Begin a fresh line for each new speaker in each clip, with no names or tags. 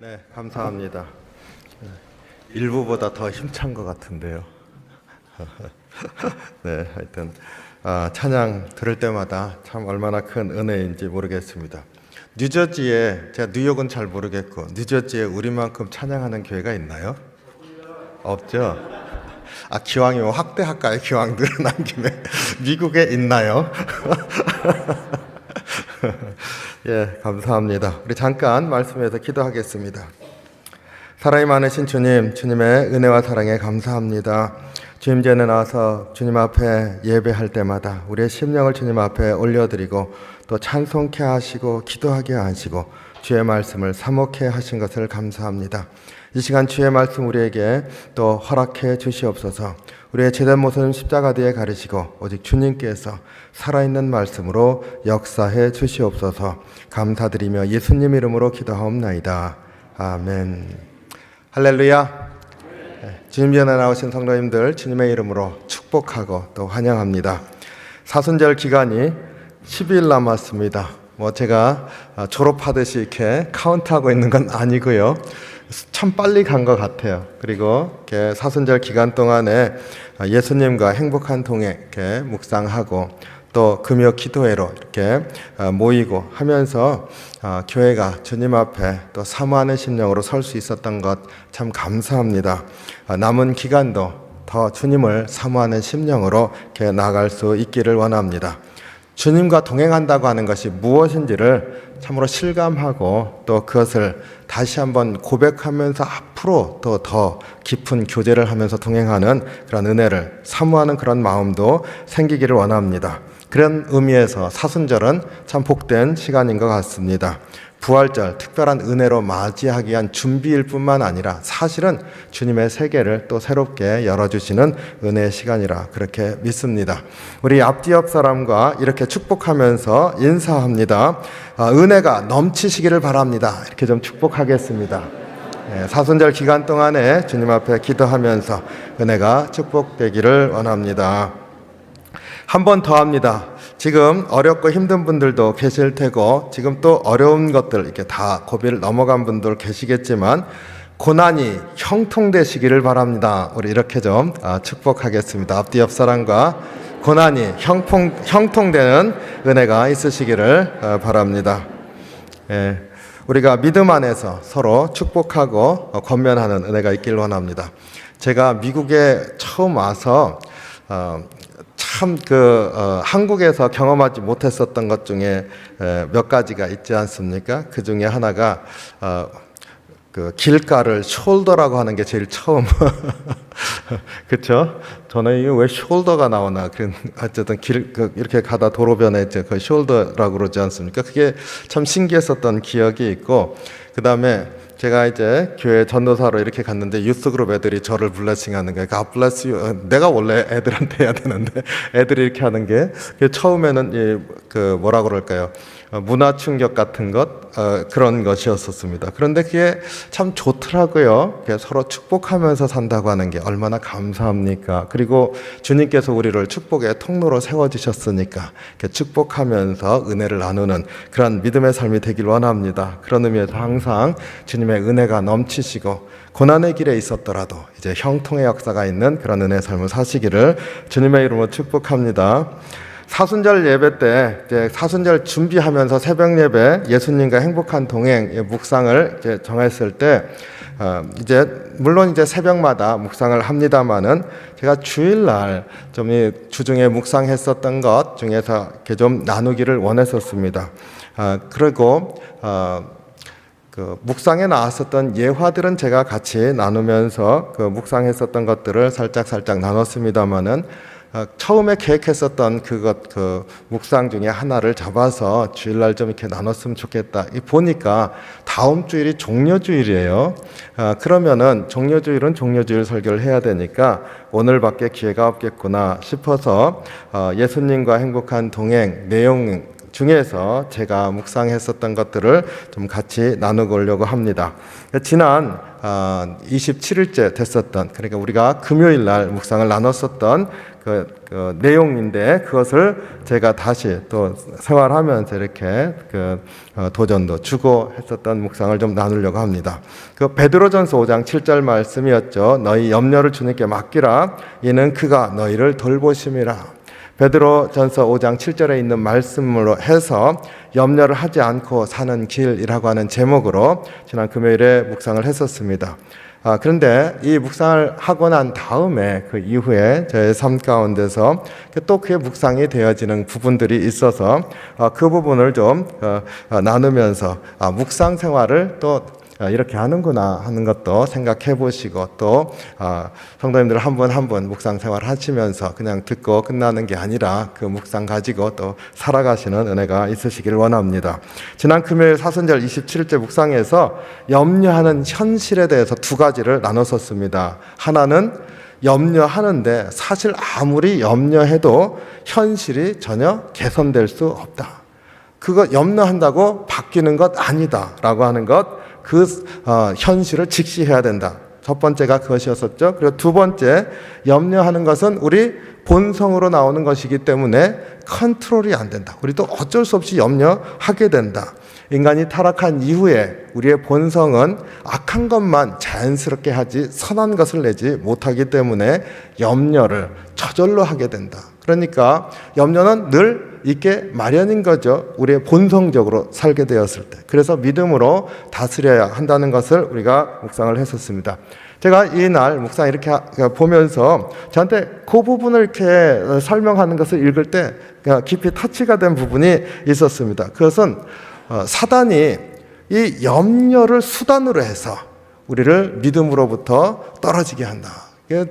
네, 감사합니다. 일부보다 더 힘찬 것 같은데요. 네, 하여튼 찬양 들을 때마다 참 얼마나 큰 은혜인지 모르겠습니다. 뉴저지에, 제가 뉴욕은 잘 모르겠고 뉴저지에 우리만큼 찬양하는 교회가 있나요? 없죠? 기왕이면 확대할까요? 기왕들은 한 김에 미국에 있나요? 예, 감사합니다. 우리 잠깐 말씀에서 기도하겠습니다. 사랑이 많으신 주님, 주님의 은혜와 사랑에 감사합니다. 주님 전에 나와서 주님 앞에 예배할 때마다 우리의 심령을 주님 앞에 올려드리고 또 찬송케 하시고 기도하게 하시고 주의 말씀을 사모케 하신 것을 감사합니다. 이 시간 주의 말씀 우리에게 또 허락해 주시옵소서. 우리의 제된 모습은 십자가 뒤에 가리시고 오직 주님께서 살아있는 말씀으로 역사해 주시옵소서. 감사드리며 예수님 이름으로 기도하옵나이다. 아멘. 할렐루야. 주님 전에 나오신 성도님들 주님의 이름으로 축복하고 또 환영합니다. 사순절 기간이 10일 남았습니다. 제가 졸업하듯이 이렇게 카운트하고 있는 건 아니고요. 참 빨리 간 것 같아요. 그리고 이렇게 사순절 기간 동안에 예수님과 행복한 동행 이렇게 묵상하고 또 금요 기도회로 이렇게 모이고 하면서 교회가 주님 앞에 또 사모하는 심령으로 설 수 있었던 것 참 감사합니다. 남은 기간도 더 주님을 사모하는 심령으로 이렇게 나아갈 수 있기를 원합니다. 주님과 동행한다고 하는 것이 무엇인지를 참으로 실감하고 또 그것을 다시 한번 고백하면서 앞으로 또 더 깊은 교제를 하면서 동행하는 그런 은혜를 사모하는 그런 마음도 생기기를 원합니다. 그런 의미에서 사순절은 참 복된 시간인 것 같습니다. 부활절 특별한 은혜로 맞이하기 위한 준비일 뿐만 아니라 사실은 주님의 세계를 또 새롭게 열어주시는 은혜의 시간이라 그렇게 믿습니다. 우리 앞뒤 옆 사람과 이렇게 축복하면서 인사합니다. 은혜가 넘치시기를 바랍니다. 이렇게 좀 축복하겠습니다. 사순절 기간 동안에 주님 앞에 기도하면서 은혜가 축복되기를 원합니다. 한 번 더 합니다. 지금 어렵고 힘든 분들도 계실 테고 지금 또 어려운 것들 이렇게 다 고비를 넘어간 분들 계시겠지만 고난이 형통되시기를 바랍니다. 우리 이렇게 좀 축복하겠습니다. 앞뒤 옆 사람과 고난이 형통되는 은혜가 있으시기를 바랍니다. 우리가 믿음 안에서 서로 축복하고 권면하는 은혜가 있기를 원합니다. 제가 미국에 처음 와서 참 한국에서 경험하지 못했었던 것 중에 몇 가지가 있지 않습니까? 그 중에 하나가 길가를 숄더라고 하는 게 제일 처음 그렇죠? 저는 이게 왜 숄더가 나오나 어쨌든 이렇게 가다 도로변에 이제 그 숄더라고 그러지 않습니까? 그게 참 신기했었던 기억이 있고 그 다음에 제가 이제 교회 전도사로 이렇게 갔는데 유스그룹 애들이 저를 블레싱하는 거예요. God bless you. 내가 원래 애들한테 해야 되는데 애들이 이렇게 하는 게 처음에는 뭐라 그럴까요? 문화 충격 같은 것 그런 것이었었습니다. 그런데 그게 참 좋더라고요. 서로 축복하면서 산다고 하는 게 얼마나 감사합니까? 그리고 주님께서 우리를 축복의 통로로 세워주셨으니까 축복하면서 은혜를 나누는 그런 믿음의 삶이 되길 원합니다. 그런 의미에서 항상 주님의 은혜가 넘치시고 고난의 길에 있었더라도 이제 형통의 역사가 있는 그런 은혜의 삶을 사시기를 주님의 이름으로 축복합니다. 사순절 예배 때 이제 사순절 준비하면서 새벽 예배 예수님과 행복한 동행 묵상을 이제 정했을 때 이제 물론 이제 새벽마다 묵상을 합니다만은 제가 주일날 좀 주중에 묵상했었던 것 중에서 이렇게 좀 나누기를 원했었습니다. 그리고 묵상에 나왔었던 예화들은 제가 같이 나누면서 묵상했었던 것들을 살짝 나눴습니다만은 처음에 계획했었던 묵상 중에 하나를 잡아서 주일날 좀 이렇게 나눴으면 좋겠다. 보니까 다음 주일이 종료주일이에요. 그러면은 종료주일은 종료주일 설교를 해야 되니까 오늘밖에 기회가 없겠구나 싶어서 예수님과 행복한 동행 내용 중에서 제가 묵상했었던 것들을 좀 같이 나누려고 합니다. 지난 27일째 됐었던, 그러니까 우리가 금요일 날 묵상을 나눴었던 그 내용인데, 그것을 제가 다시 또 생활하면서 이렇게 도전도 주고 했었던 묵상을 좀 나누려고 합니다. 베드로전서 5장 7절 말씀이었죠. 너희 염려를 주님께 맡기라. 이는 그가 너희를 돌보심이라. 베드로전서 5장 7절에 있는 말씀으로 해서 염려를 하지 않고 사는 길이라고 하는 제목으로 지난 금요일에 묵상을 했었습니다. 그런데 이 묵상을 하고 난 다음에 그 이후에 저의 삶 가운데서 또 그의 묵상이 되어지는 부분들이 있어서 그 부분을 좀 나누면서 묵상 생활을 또 이렇게 하는구나 하는 것도 생각해 보시고, 또 성도님들 한 분 한 분 묵상 생활 하시면서 그냥 듣고 끝나는 게 아니라 그 묵상 가지고 또 살아가시는 은혜가 있으시길 원합니다. 지난 금요일 사순절 27일째 묵상에서 염려하는 현실에 대해서 두 가지를 나눴었습니다. 하나는 염려하는데 사실 아무리 염려해도 현실이 전혀 개선될 수 없다. 그거 염려한다고 바뀌는 것 아니다 라고 하는 것, 현실을 직시해야 된다. 첫 번째가 그것이었었죠. 그리고 두 번째, 염려하는 것은 우리 본성으로 나오는 것이기 때문에 컨트롤이 안 된다. 우리도 어쩔 수 없이 염려하게 된다. 인간이 타락한 이후에 우리의 본성은 악한 것만 자연스럽게 하지 선한 것을 내지 못하기 때문에 염려를 저절로 하게 된다. 그러니까 염려는 늘 있게 마련인 거죠. 우리의 본성적으로 살게 되었을 때. 그래서 믿음으로 다스려야 한다는 것을 우리가 묵상을 했었습니다. 제가 이날 묵상 이렇게 보면서 저한테 그 부분을 이렇게 설명하는 것을 읽을 때 깊이 터치가 된 부분이 있었습니다. 그것은 사단이 이 염려를 수단으로 해서 우리를 믿음으로부터 떨어지게 한다.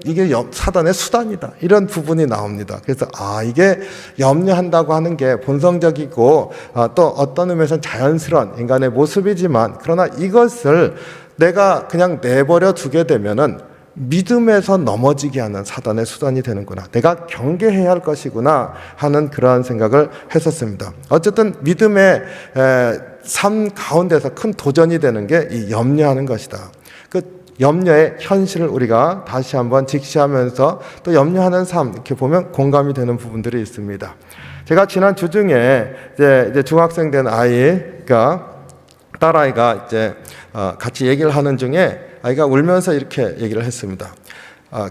이게 사단의 수단이다. 이런 부분이 나옵니다. 그래서 이게 염려한다고 하는 게 본성적이고 또 어떤 의미에서는 자연스러운 인간의 모습이지만, 그러나 이것을 내가 그냥 내버려 두게 되면은 믿음에서 넘어지게 하는 사단의 수단이 되는구나. 내가 경계해야 할 것이구나 하는 그러한 생각을 했었습니다. 어쨌든 믿음의 삶 가운데서 큰 도전이 되는 게 이 염려하는 것이다. 염려의 현실을 우리가 다시 한번 직시하면서 또 염려하는 삶, 이렇게 보면 공감이 되는 부분들이 있습니다. 제가 지난 주 중에 이제 중학생 된 딸아이가 이제 같이 얘기를 하는 중에 아이가 울면서 이렇게 얘기를 했습니다.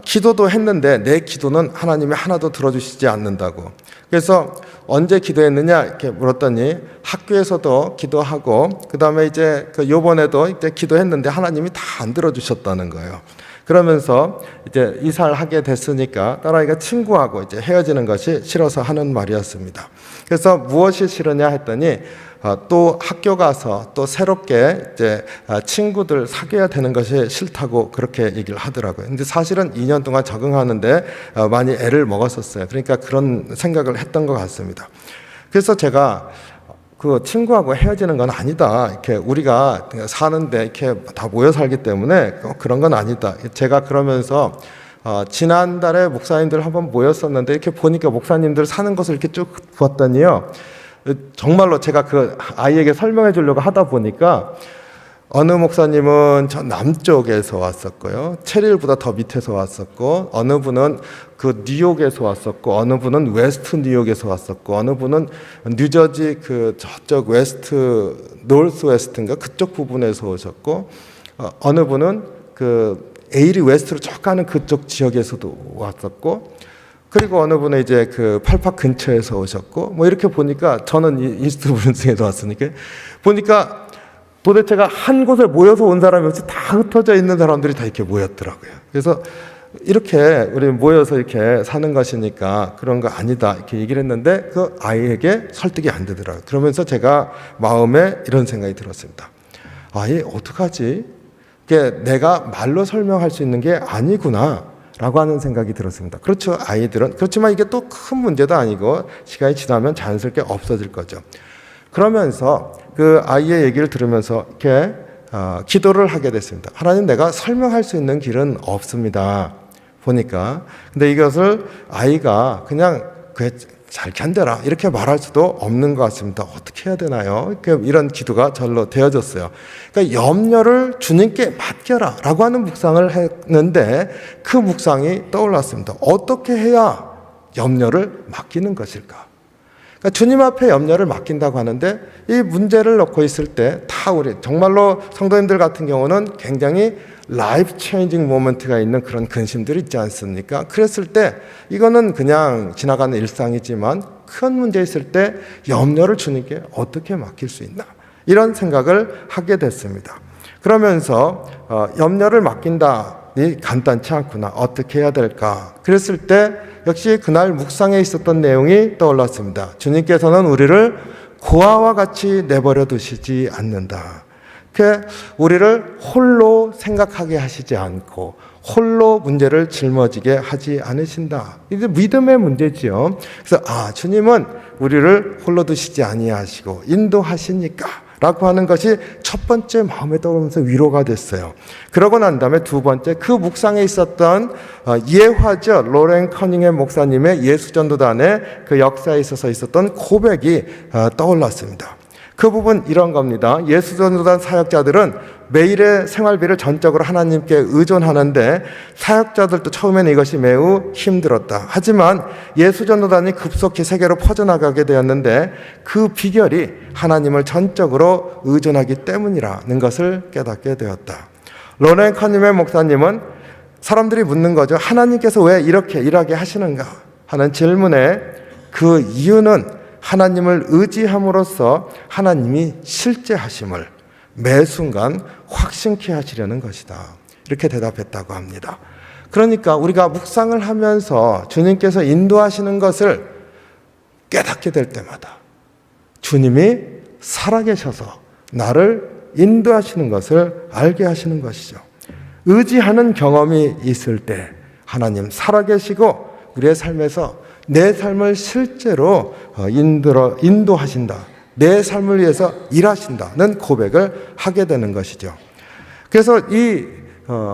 기도도 했는데 내 기도는 하나님이 하나도 들어주시지 않는다고. 그래서 언제 기도했느냐 이렇게 물었더니 학교에서도 기도하고, 그 다음에 이제 요번에도 이제 기도했는데 하나님이 다 안 들어주셨다는 거예요. 그러면서 이제 이사를 하게 됐으니까 딸아이가 친구하고 이제 헤어지는 것이 싫어서 하는 말이었습니다. 그래서 무엇이 싫으냐 했더니 또 학교 가서 또 새롭게 이제 친구들 사귀어야 되는 것이 싫다고 그렇게 얘기를 하더라고요. 근데 사실은 2년 동안 적응하는데 많이 애를 먹었었어요. 그러니까 그런 생각을 했던 것 같습니다. 그래서 제가 그 친구하고 헤어지는 건 아니다. 이렇게 우리가 사는데 이렇게 다 모여 살기 때문에 그런 건 아니다. 제가 그러면서 지난달에 목사님들 한번 모였었는데 이렇게 보니까 목사님들 사는 것을 이렇게 쭉 봤더니요, 정말로 제가 그 아이에게 설명해 주려고 하다 보니까 어느 목사님은 저 남쪽에서 왔었고요, 체릴보다 더 밑에서 왔었고, 어느 분은 그 뉴욕에서 왔었고, 어느 분은 웨스트 뉴욕에서 왔었고, 어느 분은 뉴저지 그 저쪽 웨스트 노스 웨스트인가 그쪽 부분에서 오셨고, 어느 분은 그 에이리 웨스트로 쭉 가는 그쪽 지역에서도 왔었고, 그리고 어느 분은 이제 그 팔팍 근처에서 오셨고, 뭐 이렇게 보니까 저는 이스트 브룬스에서 왔으니까 보니까 도대체가 한 곳에 모여서 온 사람이 없이 다 흩어져 있는 사람들이 다 이렇게 모였더라고요. 그래서 이렇게 우리 모여서 이렇게 사는 것이니까 그런 거 아니다 이렇게 얘기를 했는데 그 아이에게 설득이 안 되더라고요. 그러면서 제가 마음에 이런 생각이 들었습니다. 아이 어떡하지? 이게 내가 말로 설명할 수 있는 게 아니구나 라고 하는 생각이 들었습니다. 그렇죠. 아이들은 그렇지만 이게 또 큰 문제도 아니고 시간이 지나면 자연스럽게 없어질 거죠. 그러면서 그 아이의 얘기를 들으면서 이렇게 기도를 하게 됐습니다. 하나님, 내가 설명할 수 있는 길은 없습니다. 보니까. 근데 이것을 아이가 그냥 잘 견뎌라 이렇게 말할 수도 없는 것 같습니다. 어떻게 해야 되나요? 이런 기도가 절로 되어졌어요. 그러니까 염려를 주님께 맡겨라 라고 하는 묵상을 했는데 그 묵상이 떠올랐습니다. 어떻게 해야 염려를 맡기는 것일까? 그러니까 주님 앞에 염려를 맡긴다고 하는데 이 문제를 놓고 있을 때 다 우리 정말로 성도님들 같은 경우는 굉장히 라이프 체인징 모먼트가 있는 그런 근심들이 있지 않습니까? 그랬을 때 이거는 그냥 지나가는 일상이지만 큰 문제 있을 때 염려를 주님께 어떻게 맡길 수 있나? 이런 생각을 하게 됐습니다. 그러면서 염려를 맡긴다니 간단치 않구나. 어떻게 해야 될까? 그랬을 때 역시 그날 묵상에 있었던 내용이 떠올랐습니다. 주님께서는 우리를 고아와 같이 내버려 두시지 않는다. 우리를 홀로 생각하게 하시지 않고 홀로 문제를 짊어지게 하지 않으신다. 이게 믿음의 문제지요. 그래서 주님은 우리를 홀로 두시지 아니하시고 인도하시니까 라고 하는 것이 첫 번째 마음에 떠오르면서 위로가 됐어요. 그러고 난 다음에 두 번째 그 묵상에 있었던 예화죠. 로렌 커닝햄 목사님의 예수전도단의 그 역사에 있어서 있었던 고백이 떠올랐습니다. 그 부분 이런 겁니다. 예수전도단 사역자들은 매일의 생활비를 전적으로 하나님께 의존하는데 사역자들도 처음에는 이것이 매우 힘들었다. 하지만 예수전도단이 급속히 세계로 퍼져나가게 되었는데 그 비결이 하나님을 전적으로 의존하기 때문이라는 것을 깨닫게 되었다. 로렌 커닝햄 목사님은 사람들이 묻는 거죠. 하나님께서 왜 이렇게 일하게 하시는가 하는 질문에 그 이유는 하나님을 의지함으로써 하나님이 실제하심을 매 순간 확신케 하시려는 것이다. 이렇게 대답했다고 합니다. 그러니까 우리가 묵상을 하면서 주님께서 인도하시는 것을 깨닫게 될 때마다 주님이 살아계셔서 나를 인도하시는 것을 알게 하시는 것이죠. 의지하는 경험이 있을 때 하나님 살아계시고 우리의 삶에서 내 삶을 실제로 인도하신다. 내 삶을 위해서 일하신다는 고백을 하게 되는 것이죠. 그래서 이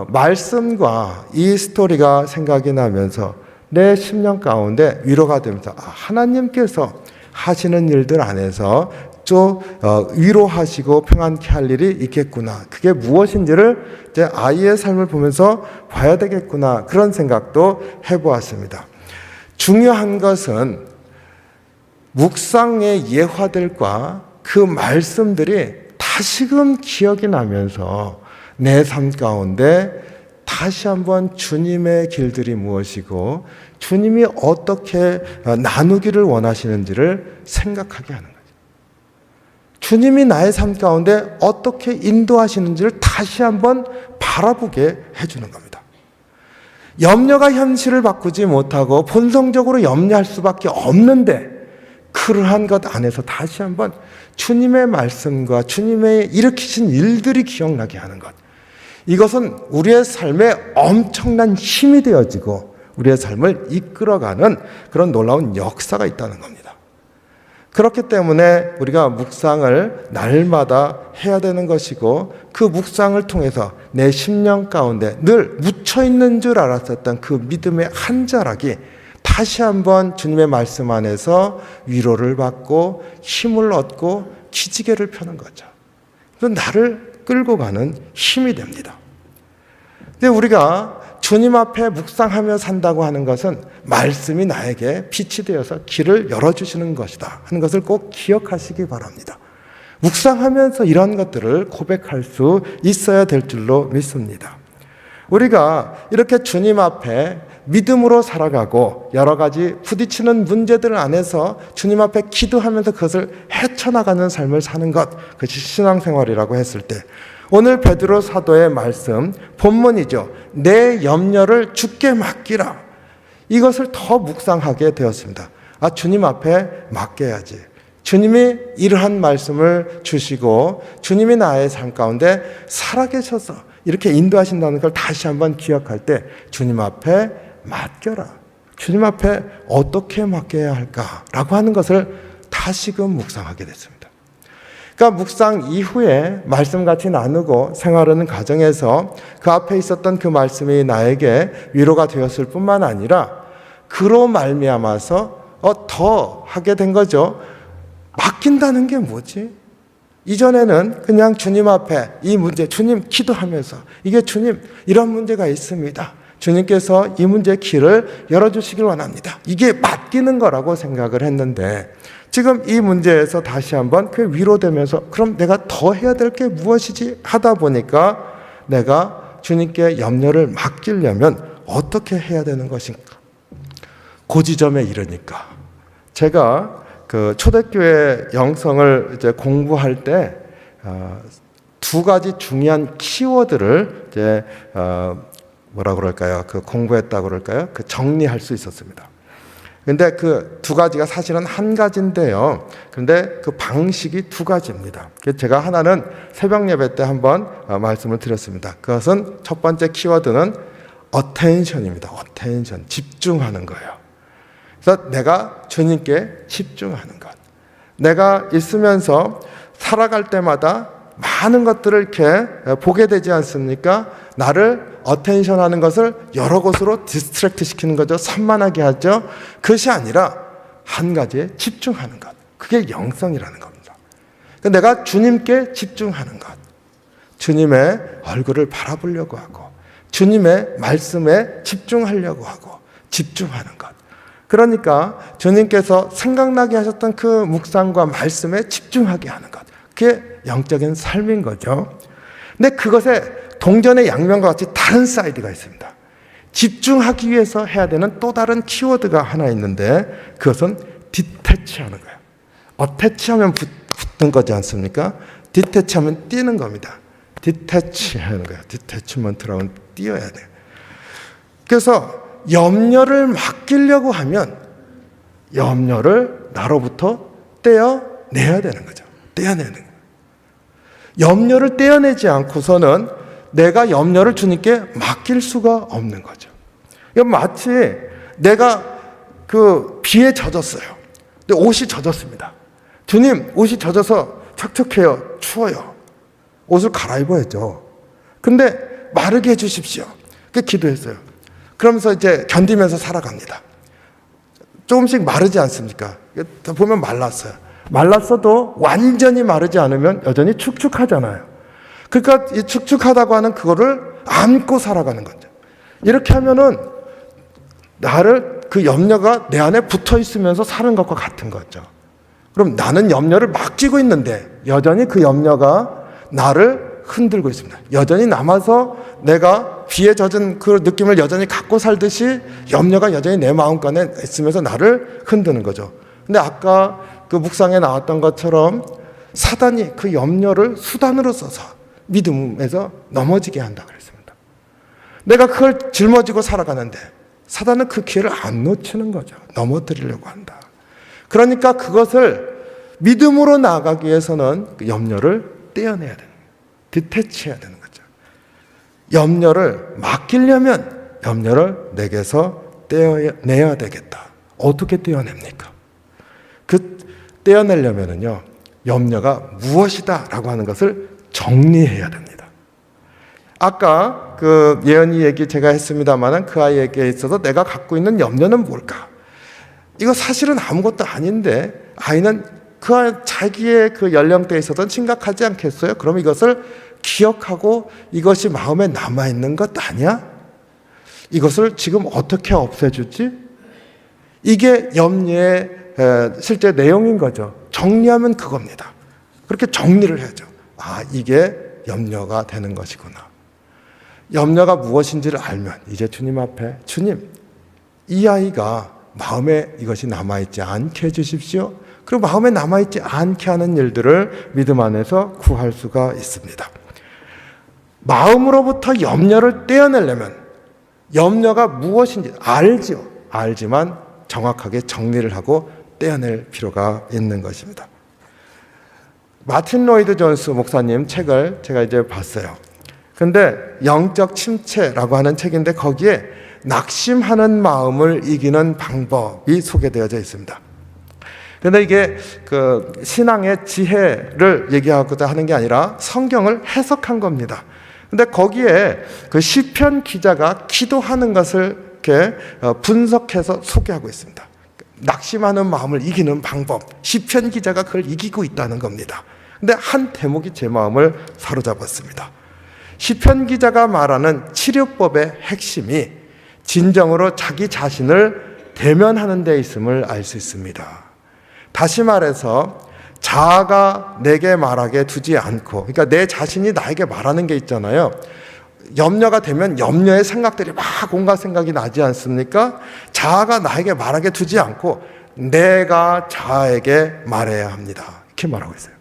말씀과 이 스토리가 생각이 나면서 내 심령 가운데 위로가 되면서 하나님께서 하시는 일들 안에서 또 위로하시고 평안케 할 일이 있겠구나. 그게 무엇인지를 이제 아이의 삶을 보면서 봐야 되겠구나. 그런 생각도 해보았습니다. 중요한 것은 묵상의 예화들과 그 말씀들이 다시금 기억이 나면서 내 삶 가운데 다시 한번 주님의 길들이 무엇이고 주님이 어떻게 나누기를 원하시는지를 생각하게 하는 거죠. 주님이 나의 삶 가운데 어떻게 인도하시는지를 다시 한번 바라보게 해주는 겁니다. 염려가 현실을 바꾸지 못하고 본성적으로 염려할 수밖에 없는데 그러한 것 안에서 다시 한번 주님의 말씀과 주님의 일으키신 일들이 기억나게 하는 것. 이것은 우리의 삶에 엄청난 힘이 되어지고 우리의 삶을 이끌어가는 그런 놀라운 역사가 있다는 겁니다. 그렇기 때문에 우리가 묵상을 날마다 해야 되는 것이고 그 묵상을 통해서 내 심령 가운데 늘 묻혀있는 줄 알았었던 그 믿음의 한 자락이 다시 한번 주님의 말씀 안에서 위로를 받고 힘을 얻고 기지개를 펴는 거죠. 그래서 나를 끌고 가는 힘이 됩니다. 근데 우리가 주님 앞에 묵상하며 산다고 하는 것은 말씀이 나에게 빛이 되어서 길을 열어주시는 것이다 하는 것을 꼭 기억하시기 바랍니다. 묵상하면서 이런 것들을 고백할 수 있어야 될 줄로 믿습니다. 우리가 이렇게 주님 앞에 믿음으로 살아가고 여러 가지 부딪히는 문제들 안에서 주님 앞에 기도하면서 그것을 헤쳐나가는 삶을 사는 것, 그것이 신앙생활이라고 했을 때 오늘 베드로 사도의 말씀 본문이죠. 내 염려를 주께 맡기라. 이것을 더 묵상하게 되었습니다. 주님 앞에 맡겨야지. 주님이 이러한 말씀을 주시고 주님이 나의 삶 가운데 살아계셔서 이렇게 인도하신다는 걸 다시 한번 기억할 때 주님 앞에 맡겨라. 주님 앞에 어떻게 맡겨야 할까라고 하는 것을 다시금 묵상하게 됐습니다. 그러니까 묵상 이후에 말씀같이 나누고 생활하는 과정에서 그 앞에 있었던 그 말씀이 나에게 위로가 되었을 뿐만 아니라 그로 말미암아서 더 하게 된 거죠. 맡긴다는 게 뭐지? 이전에는 그냥 주님 앞에 이 문제, 주님 기도하면서 이게 주님 이런 문제가 있습니다. 주님께서 이 문제의 길을 열어주시길 원합니다. 이게 맡기는 거라고 생각을 했는데 지금 이 문제에서 다시 한번 그 위로되면서 그럼 내가 더 해야 될 게 무엇이지 하다 보니까 내가 주님께 염려를 맡기려면 어떻게 해야 되는 것인가? 그 지점에 이르니까 제가 그 초대교회 영성을 이제 공부할 때 두 가지 중요한 키워드를 이제 뭐라 그럴까요? 그 공부했다고 그럴까요? 그 정리할 수 있었습니다. 근데 그 두 가지가 사실은 한 가지인데요. 그런데 그 방식이 두 가지입니다. 제가 하나는 새벽 예배 때 한번 말씀을 드렸습니다. 그것은 첫 번째 키워드는 attention입니다. attention, 집중하는 거예요. 그래서 내가 주님께 집중하는 것. 내가 있으면서 살아갈 때마다 많은 것들을 이렇게 보게 되지 않습니까? 나를 어텐션 하는 것을 여러 곳으로 디스트랙트 시키는 거죠. 산만하게 하죠. 그것이 아니라 한 가지에 집중하는 것. 그게 영성이라는 겁니다. 내가 주님께 집중하는 것. 주님의 얼굴을 바라보려고 하고 주님의 말씀에 집중하려고 하고 집중하는 것. 그러니까 주님께서 생각나게 하셨던 그 묵상과 말씀에 집중하게 하는 것. 그게 영적인 삶인 거죠. 근데 그것에 동전의 양면과 같이 다른 사이드가 있습니다. 집중하기 위해서 해야 되는 또 다른 키워드가 하나 있는데 그것은 디태치하는 거예요. 어태치하면 붙는 거지 않습니까? 디태치하면 뛰는 겁니다. 디태치하는 거예요. 디태치먼트라고는 뛰어야 돼요. 그래서 염려를 맡기려고 하면 염려를 나로부터 떼어내야 되는 거죠. 떼어내는 거예요. 염려를 떼어내지 않고서는 내가 염려를 주님께 맡길 수가 없는 거죠. 이건 마치 내가 그 비에 젖었어요. 근데 옷이 젖었습니다. 주님, 옷이 젖어서 척척해요. 추워요. 옷을 갈아입어야죠. 근데 마르게 해주십시오. 그 기도했어요. 그러면서 이제 견디면서 살아갑니다. 조금씩 마르지 않습니까? 보면 말랐어요. 말랐어도 완전히 마르지 않으면 여전히 축축하잖아요. 그러니까 이 축축하다고 하는 그거를 안고 살아가는 거죠. 이렇게 하면은 나를 그 염려가 내 안에 붙어 있으면서 사는 것과 같은 거죠. 그럼 나는 염려를 맡기고 있는데 여전히 그 염려가 나를 흔들고 있습니다. 여전히 남아서 내가 비에 젖은 그 느낌을 여전히 갖고 살듯이 염려가 여전히 내 마음간에 있으면서 나를 흔드는 거죠. 근데 아까 그 묵상에 나왔던 것처럼 사단이 그 염려를 수단으로 써서 믿음에서 넘어지게 한다 그랬습니다. 내가 그걸 짊어지고 살아가는데 사단은 그 기회를 안 놓치는 거죠. 넘어뜨리려고 한다. 그러니까 그것을 믿음으로 나아가기 위해서는 그 염려를 떼어내야 되는 거예요. 디태치해야 되는 거죠. 염려를 맡기려면 염려를 내게서 떼어내야 되겠다. 어떻게 떼어냅니까? 그 떼어내려면은요, 염려가 무엇이다 라고 하는 것을 정리해야 됩니다. 아까 그 예언이 얘기 제가 했습니다만 그 아이에게 있어서 내가 갖고 있는 염려는 뭘까? 이거 사실은 아무것도 아닌데 아이는 그 자기의 그 연령대에 있어서는 심각하지 않겠어요? 그럼 이것을 기억하고 이것이 마음에 남아있는 것 아니야? 이것을 지금 어떻게 없애주지? 이게 염려의 실제 내용인 거죠. 정리하면 그겁니다. 그렇게 정리를 해야죠. 아, 이게 염려가 되는 것이구나. 염려가 무엇인지를 알면 이제 주님 앞에 주님, 이 아이가 마음에 이것이 남아있지 않게 해주십시오. 그리고 마음에 남아있지 않게 하는 일들을 믿음 안에서 구할 수가 있습니다. 마음으로부터 염려를 떼어내려면 염려가 무엇인지 알지요. 알지만 정확하게 정리를 하고 떼어낼 필요가 있는 것입니다. 마틴 로이드 존스 목사님 책을 제가 이제 봤어요. 근데 영적 침체라고 하는 책인데 거기에 낙심하는 마음을 이기는 방법이 소개되어져 있습니다. 그런데 이게 그 신앙의 지혜를 얘기하고자 하는 게 아니라 성경을 해석한 겁니다. 근데 거기에 그 시편 기자가 기도하는 것을 이렇게 분석해서 소개하고 있습니다. 낙심하는 마음을 이기는 방법, 시편 기자가 그걸 이기고 있다는 겁니다. 근데 한 대목이 제 마음을 사로잡았습니다. 시편 기자가 말하는 치료법의 핵심이 진정으로 자기 자신을 대면하는 데 있음을 알 수 있습니다. 다시 말해서 자아가 내게 말하게 두지 않고, 그러니까 내 자신이 나에게 말하는 게 있잖아요. 염려가 되면 염려의 생각들이 막 온갖 생각이 나지 않습니까? 자아가 나에게 말하게 두지 않고 내가 자아에게 말해야 합니다. 이렇게 말하고 있어요.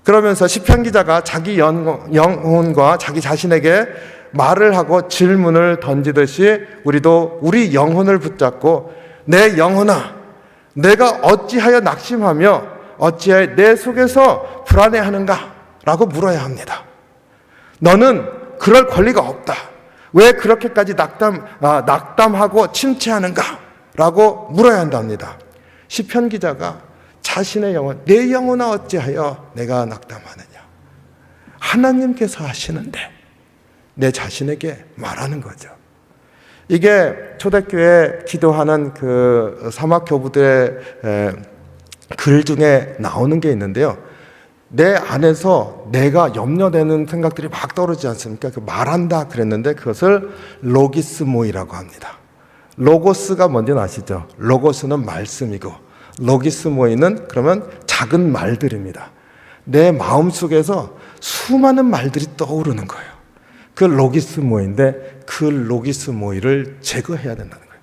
그러면서 시편 기자가 자기 영혼과 자기 자신에게 말을 하고 질문을 던지듯이 우리도 우리 영혼을 붙잡고 내 영혼아, 내가 어찌하여 낙심하며 어찌하여 내 속에서 불안해하는가? 라고 물어야 합니다. 너는 그럴 권리가 없다. 왜 그렇게까지 낙담하고 침체하는가? 라고 물어야 한답니다. 시편 기자가 자신의 영혼, 내 영혼아 어찌하여 내가 낙담하느냐? 하나님께서 하시는데 내 자신에게 말하는 거죠. 이게 초대교회 기도하는 그 사막교부들의 글 중에 나오는 게 있는데요. 내 안에서 내가 염려되는 생각들이 막 떠오르지 않습니까? 그 말한다 그랬는데 그것을 로기스모이라고 합니다. 로고스가 뭔지는 아시죠? 로고스는 말씀이고 로기스모이는 그러면 작은 말들입니다. 내 마음속에서 수많은 말들이 떠오르는 거예요. 그 로기스모이인데 그 로기스모이를 제거해야 된다는 거예요.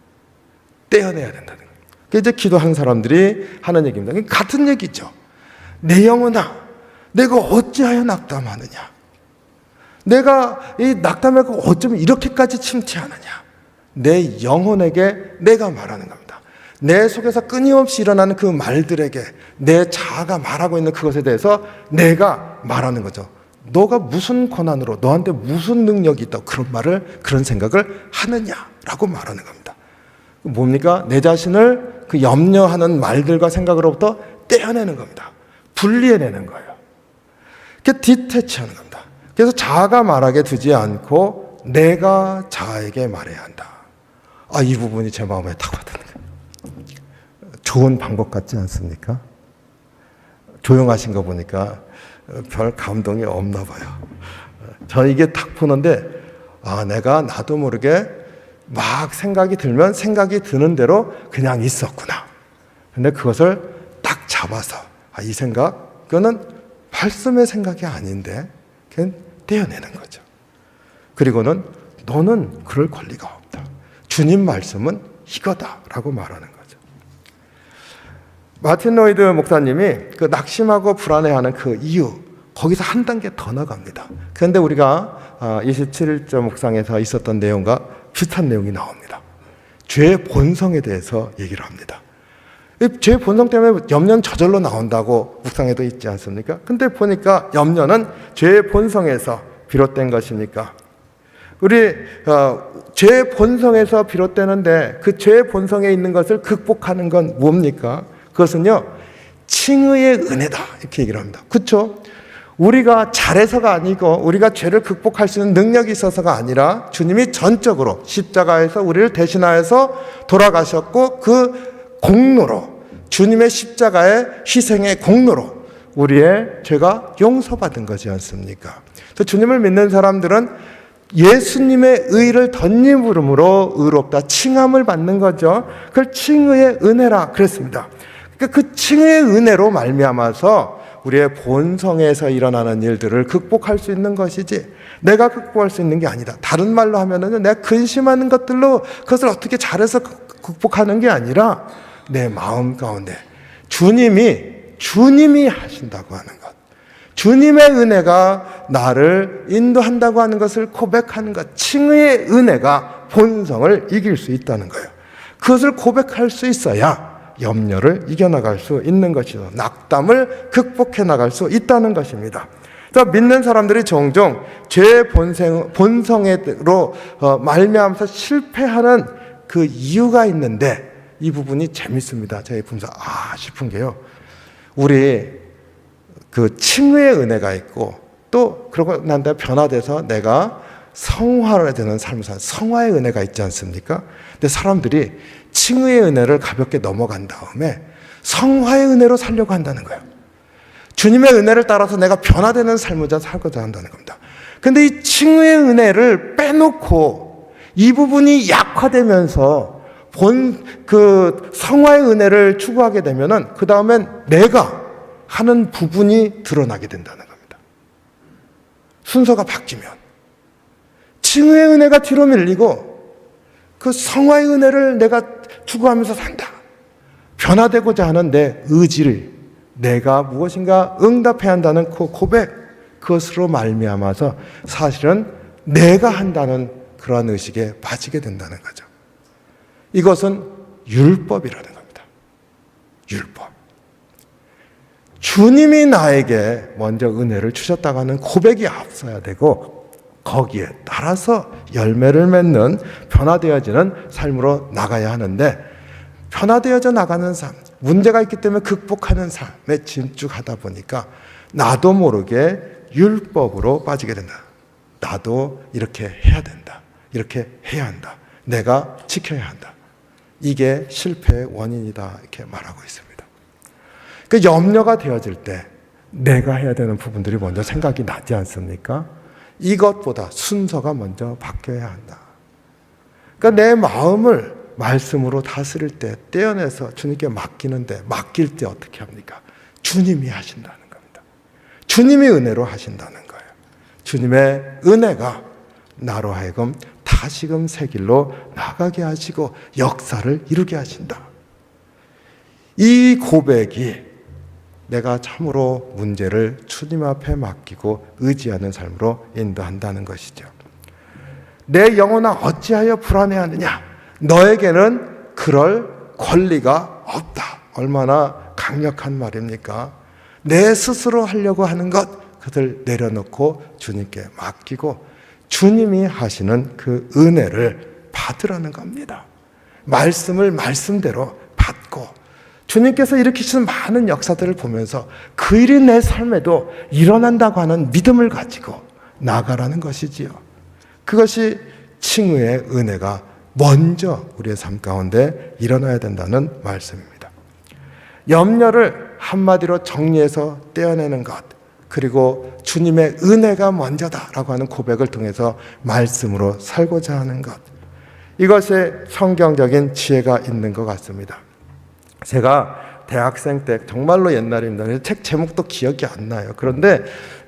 떼어내야 된다는 거예요. 그게 이제 기도한 사람들이 하는 얘기입니다. 같은 얘기죠. 내 영혼아, 내가 어찌하여 낙담하느냐? 내가 이 낙담하고 어쩌면 이렇게까지 침체하느냐? 내 영혼에게 내가 말하는 겁니다. 내 속에서 끊임없이 일어나는 그 말들에게 내 자아가 말하고 있는 그것에 대해서 내가 말하는 거죠. 너가 무슨 권한으로, 너한테 무슨 능력이 있다고 그런 생각을 하느냐라고 말하는 겁니다. 뭡니까? 내 자신을 그 염려하는 말들과 생각으로부터 떼어내는 겁니다. 분리해내는 거예요. 그게 디태치하는 겁니다. 그래서 자아가 말하게 두지 않고 내가 자아에게 말해야 한다. 이 부분이 제 마음에 딱 와닿는 거예요. 좋은 방법 같지 않습니까? 조용하신 거 보니까 별 감동이 없나 봐요. 저는 이게 딱 보는데 내가 나도 모르게 막 생각이 들면 생각이 드는 대로 그냥 있었구나. 근데 그것을 딱 잡아서 이 생각, 그거는 말씀의 생각이 아닌데 그냥 떼어내는 거죠. 그리고는 너는 그럴 권리가 없다. 주님 말씀은 이거다라고 말하는 거죠. 마틴 로이드 목사님이 그 낙심하고 불안해하는 그 이유, 거기서 한 단계 더 나갑니다. 그런데 우리가 27일째 묵상에서 있었던 내용과 비슷한 내용이 나옵니다. 죄의 본성에 대해서 얘기를 합니다. 죄의 본성 때문에 염려는 저절로 나온다고 묵상에도 있지 않습니까? 근데 보니까 염려는 죄의 본성에서 비롯된 것이니까 우리 죄의 본성에서 비롯되는데 그 죄의 본성에 있는 것을 극복하는 건 뭡니까? 그것은요, 칭의의 은혜다 이렇게 얘기를 합니다. 그렇죠? 우리가 잘해서가 아니고 우리가 죄를 극복할 수 있는 능력이 있어서가 아니라 주님이 전적으로 십자가에서 우리를 대신하여서 돌아가셨고 그 공로로, 주님의 십자가의 희생의 공로로 우리의 죄가 용서받은 거지 않습니까? 그래서 주님을 믿는 사람들은 예수님의 의를 덧입음으로 의롭다, 칭함을 받는 거죠. 그걸 칭의의 은혜라 그랬습니다. 그러니까 그 칭의의 은혜로 말미암아서 우리의 본성에서 일어나는 일들을 극복할 수 있는 것이지 내가 극복할 수 있는 게 아니다. 다른 말로 하면은 내가 근심하는 것들로 그것을 어떻게 잘해서 극복하는 게 아니라 내 마음 가운데 주님이 하신다고 하는 것, 주님의 은혜가 나를 인도한다고 하는 것을 고백하는 것, 칭의의 은혜가 본성을 이길 수 있다는 거예요. 그것을 고백할 수 있어야 염려를 이겨나갈 수 있는 것이죠. 낙담을 극복해 나갈 수 있다는 것입니다. 그래서 믿는 사람들이 종종 죄의 본성으로 말미암아서 실패하는 그 이유가 있는데 이 부분이 재밌습니다. 저희 보면서 싶은 게요. 우리 그 칭의의 은혜가 있고 또 그러고 난 다음에 변화돼서 내가 성화를 되는 삶을 사는 성화의 은혜가 있지 않습니까? 근데 사람들이 칭의의 은혜를 가볍게 넘어간 다음에 성화의 은혜로 살려고 한다는 거예요. 주님의 은혜를 따라서 내가 변화되는 삶을 살고자 한다는 겁니다. 근데 이 칭의의 은혜를 빼놓고 이 부분이 약화되면서 그 성화의 은혜를 추구하게 되면은 그 다음엔 내가 하는 부분이 드러나게 된다는 겁니다. 순서가 바뀌면 칭의의 은혜가 뒤로 밀리고 그 성화의 은혜를 내가 추구하면서 산다. 변화되고자 하는 내 의지를 내가 무엇인가 응답해야 한다는 그 고백, 그것으로 말미암아서 사실은 내가 한다는 그러한 의식에 빠지게 된다는 거죠. 이것은 율법이라는 겁니다. 율법. 주님이 나에게 먼저 은혜를 주셨다고 하는 고백이 앞서야 되고 거기에 따라서 열매를 맺는 변화되어지는 삶으로 나가야 하는데 변화되어져 나가는 삶, 문제가 있기 때문에 극복하는 삶에 집중하다 보니까 나도 모르게 율법으로 빠지게 된다. 나도 이렇게 해야 된다. 이렇게 해야 한다. 내가 지켜야 한다. 이게 실패의 원인이다. 이렇게 말하고 있습니다. 그 염려가 되어질 때 내가 해야 되는 부분들이 먼저 생각이 나지 않습니까? 이것보다 순서가 먼저 바뀌어야 한다. 그러니까 내 마음을 말씀으로 다스릴 때 떼어내서 주님께 맡기는데 맡길 때 어떻게 합니까? 주님이 하신다는 겁니다. 주님이 은혜로 하신다는 거예요. 주님의 은혜가 나로 하여금 다시금 새 길로 나가게 하시고 역사를 이루게 하신다. 이 고백이 내가 참으로 문제를 주님 앞에 맡기고 의지하는 삶으로 인도한다는 것이죠. 내 영혼아 어찌하여 불안해하느냐? 너에게는 그럴 권리가 없다. 얼마나 강력한 말입니까? 내 스스로 하려고 하는 것, 그것을 내려놓고 주님께 맡기고 주님이 하시는 그 은혜를 받으라는 겁니다. 말씀을 말씀대로 받고 주님께서 일으키시는 많은 역사들을 보면서 그 일이 내 삶에도 일어난다고 하는 믿음을 가지고 나가라는 것이지요. 그것이 칭의의 은혜가 먼저 우리의 삶 가운데 일어나야 된다는 말씀입니다. 염려를 한마디로 정리해서 떼어내는 것, 그리고 주님의 은혜가 먼저다라고 하는 고백을 통해서 말씀으로 살고자 하는 것, 이것에 성경적인 지혜가 있는 것 같습니다. 제가 대학생 때 정말로 옛날입니다. 책 제목도 기억이 안 나요. 그런데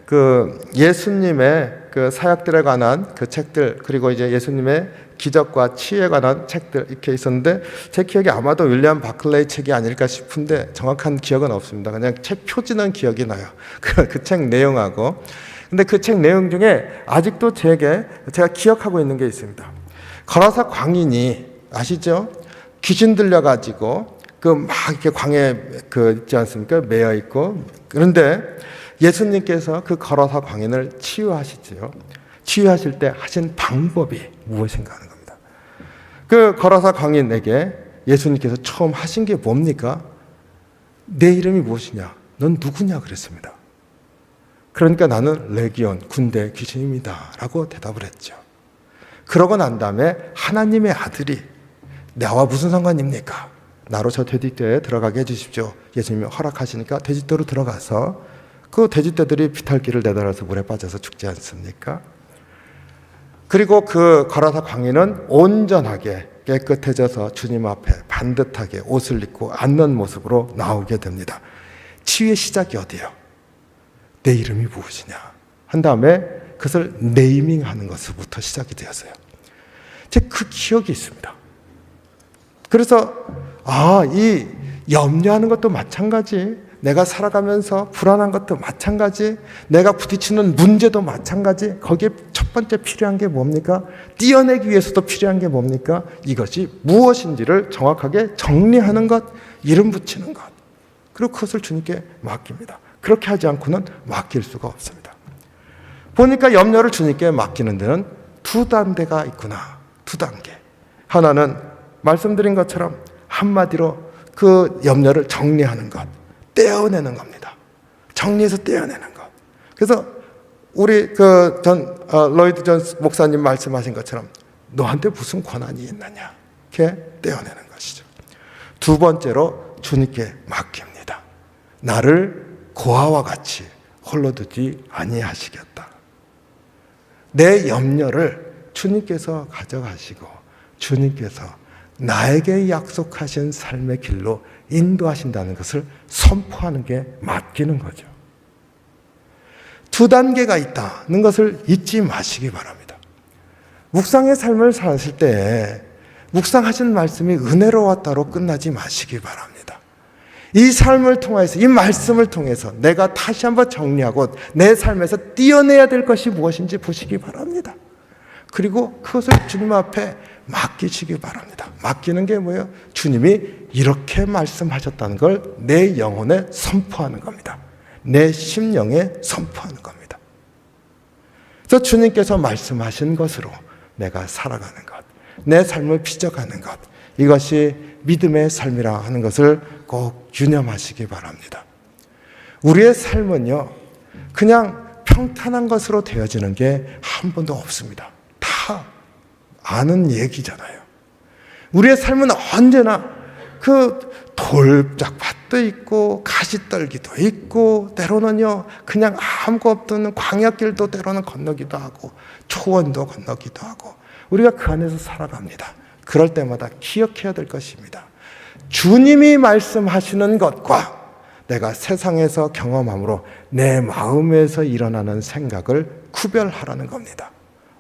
그 예수님의 그 사역들에 관한 그 책들, 그리고 이제 예수님의 기적과 치유에 관한 책들 이렇게 있었는데 제 기억이 아마도 윌리엄 바클레이 책이 아닐까 싶은데 정확한 기억은 없습니다. 그냥 책 표지는 기억이 나요. 그 책 내용하고. 근데 그 책 내용 중에 아직도 제가 기억하고 있는 게 있습니다. 거라사 광인이 아시죠? 귀신 들려가지고 그 막 이렇게 광에 있지 않습니까? 매여 있고. 그런데 예수님께서 그 거라사 광인을 치유하시지요. 치유하실 때 하신 방법이 무엇인가 하는 겁니다. 그 거라사 광인에게 예수님께서 처음 하신 게 뭡니까? 내 이름이 무엇이냐? 넌 누구냐? 그랬습니다. 그러니까 나는 레기온, 군대 귀신입니다. 라고 대답을 했죠. 그러고 난 다음에 하나님의 아들이 나와 무슨 상관입니까? 나로 저 돼지떼에 들어가게 해주십시오. 예수님이 허락하시니까 돼지떼로 들어가서 그 돼지떼들이 비탈길을 내달아서 물에 빠져서 죽지 않습니까? 그리고 그 거라사 광인은 온전하게 깨끗해져서 주님 앞에 반듯하게 옷을 입고 앉는 모습으로 나오게 됩니다. 치유의 시작이 어디예요? 내 이름이 무엇이냐? 한 다음에 그것을 네이밍하는 것부터 시작이 되었어요. 제가 그 기억이 있습니다. 그래서 이 염려하는 것도 마찬가지, 내가 살아가면서 불안한 것도 마찬가지, 내가 부딪히는 문제도 마찬가지, 거기에 첫 번째 필요한 게 뭡니까? 띄어내기 위해서도 필요한 게 뭡니까? 이것이 무엇인지를 정확하게 정리하는 것, 이름 붙이는 것, 그리고 그것을 주님께 맡깁니다. 그렇게 하지 않고는 맡길 수가 없습니다. 보니까 염려를 주님께 맡기는 데는 두 단계가 있구나. 두 단계. 하나는 말씀드린 것처럼 한마디로 그 염려를 정리하는 것, 떼어내는 겁니다. 정리해서 떼어내는 것. 그래서 우리 로이드 존스 목사님 말씀하신 것처럼 너한테 무슨 권한이 있느냐, 이렇게 떼어내는 것이죠. 두 번째로 주님께 맡깁니다. 나를 고아와 같이 홀로 두지 아니하시겠다. 내 염려를 주님께서 가져가시고 주님께서 나에게 약속하신 삶의 길로 인도하신다는 것을 선포하는 게 맡기는 거죠. 두 단계가 있다는 것을 잊지 마시기 바랍니다. 묵상의 삶을 사실 때 묵상하신 말씀이 은혜로웠다로 끝나지 마시기 바랍니다. 이 삶을 통해서, 이 말씀을 통해서 내가 다시 한번 정리하고 내 삶에서 띄어내야 될 것이 무엇인지 보시기 바랍니다. 그리고 그것을 주님 앞에 맡기시기 바랍니다. 맡기는 게 뭐예요? 주님이 이렇게 말씀하셨다는 걸 내 영혼에 선포하는 겁니다. 내 심령에 선포하는 겁니다. 그래서 주님께서 말씀하신 것으로 내가 살아가는 것, 내 삶을 빚어가는 것, 이것이 믿음의 삶이라 하는 것을 꼭 유념하시기 바랍니다. 우리의 삶은요, 그냥 평탄한 것으로 되어지는 게 한 번도 없습니다. 다 아는 얘기잖아요. 우리의 삶은 언제나 그 돌짝밭도 있고 가시떨기도 있고, 때로는요 그냥 아무것도 없는 광야길도 때로는 건너기도 하고 초원도 건너기도 하고, 우리가 그 안에서 살아갑니다. 그럴 때마다 기억해야 될 것입니다. 주님이 말씀하시는 것과 내가 세상에서 경험함으로 내 마음에서 일어나는 생각을 구별하라는 겁니다.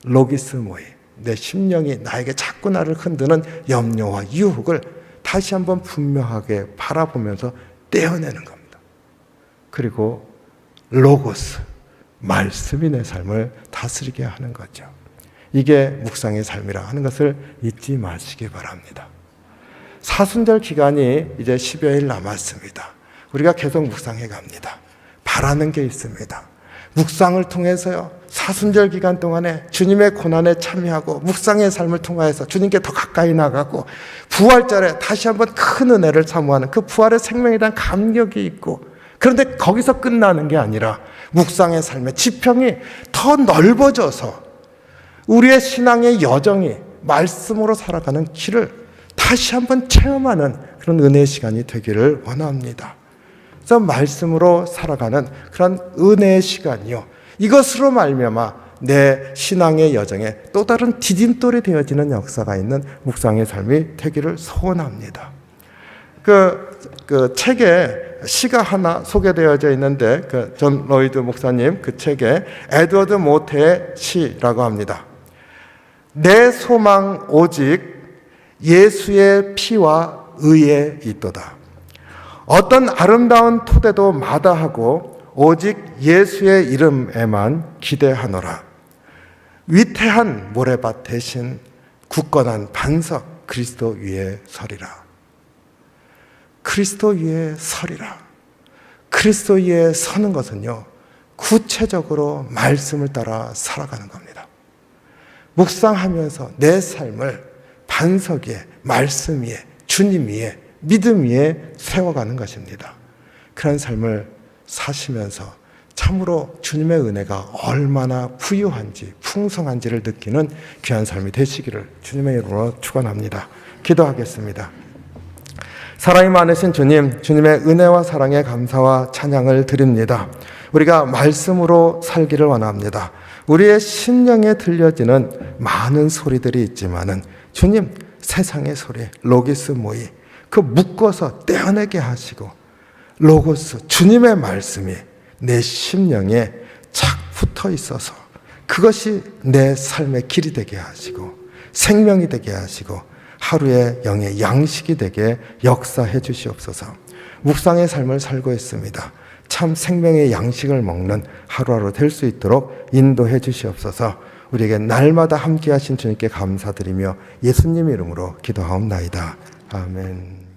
로기스 모이, 내 심령이 나에게 자꾸 나를 흔드는 염려와 유혹을 다시 한번 분명하게 바라보면서 떼어내는 겁니다. 그리고 로고스, 말씀이 내 삶을 다스리게 하는 거죠. 이게 묵상의 삶이라 하는 것을 잊지 마시기 바랍니다. 사순절 기간이 이제 10여일 남았습니다. 우리가 계속 묵상해 갑니다. 바라는 게 있습니다. 묵상을 통해서요, 사순절 기간 동안에 주님의 고난에 참여하고 묵상의 삶을 통해서 주님께 더 가까이 나가고, 부활절에 다시 한번 큰 은혜를 사모하는 그 부활의 생명에 대한 감격이 있고, 그런데 거기서 끝나는 게 아니라 묵상의 삶의 지평이 더 넓어져서 우리의 신앙의 여정이 말씀으로 살아가는 길을 다시 한번 체험하는 그런 은혜의 시간이 되기를 원합니다. 그래서 말씀으로 살아가는 그런 은혜의 시간이요, 이것으로 말미암아 내 신앙의 여정에 또 다른 디딤돌이 되어지는 역사가 있는 묵상의 삶이 되기를 소원합니다. 그 책에 시가 하나 소개되어져 있는데, 그 존 로이드 목사님 그 책에 에드워드 모테의 시라고 합니다. 내 소망 오직 예수의 피와 의에 있도다. 어떤 아름다운 토대도 마다하고 오직 예수의 이름에만 기대하노라. 위태한 모래밭 대신 굳건한 반석 그리스도 위에 서리라. 그리스도 위에 서리라. 그리스도 위에 서는 것은요, 구체적으로 말씀을 따라 살아가는 겁니다. 묵상하면서 내 삶을 반석 위에, 말씀 위에, 주님 위에, 믿음 위에 세워가는 것입니다. 그런 삶을 사시면서 참으로 주님의 은혜가 얼마나 부유한지, 풍성한지를 느끼는 귀한 삶이 되시기를 주님의 이름으로 축원합니다. 기도하겠습니다. 사랑이 많으신 주님, 주님의 은혜와 사랑에 감사와 찬양을 드립니다. 우리가 말씀으로 살기를 원합니다. 우리의 심령에 들려지는 많은 소리들이 있지만은 주님, 세상의 소리, 로기스 모이, 그 묶어서 떼어내게 하시고, 로고스, 주님의 말씀이 내 심령에 착 붙어 있어서 그것이 내 삶의 길이 되게 하시고 생명이 되게 하시고 하루의 영의 양식이 되게 역사해 주시옵소서. 묵상의 삶을 살고 있습니다. 참 생명의 양식을 먹는 하루하루 될 수 있도록 인도해 주시옵소서. 우리에게 날마다 함께 하신 주님께 감사드리며 예수님 이름으로 기도하옵나이다. 아멘.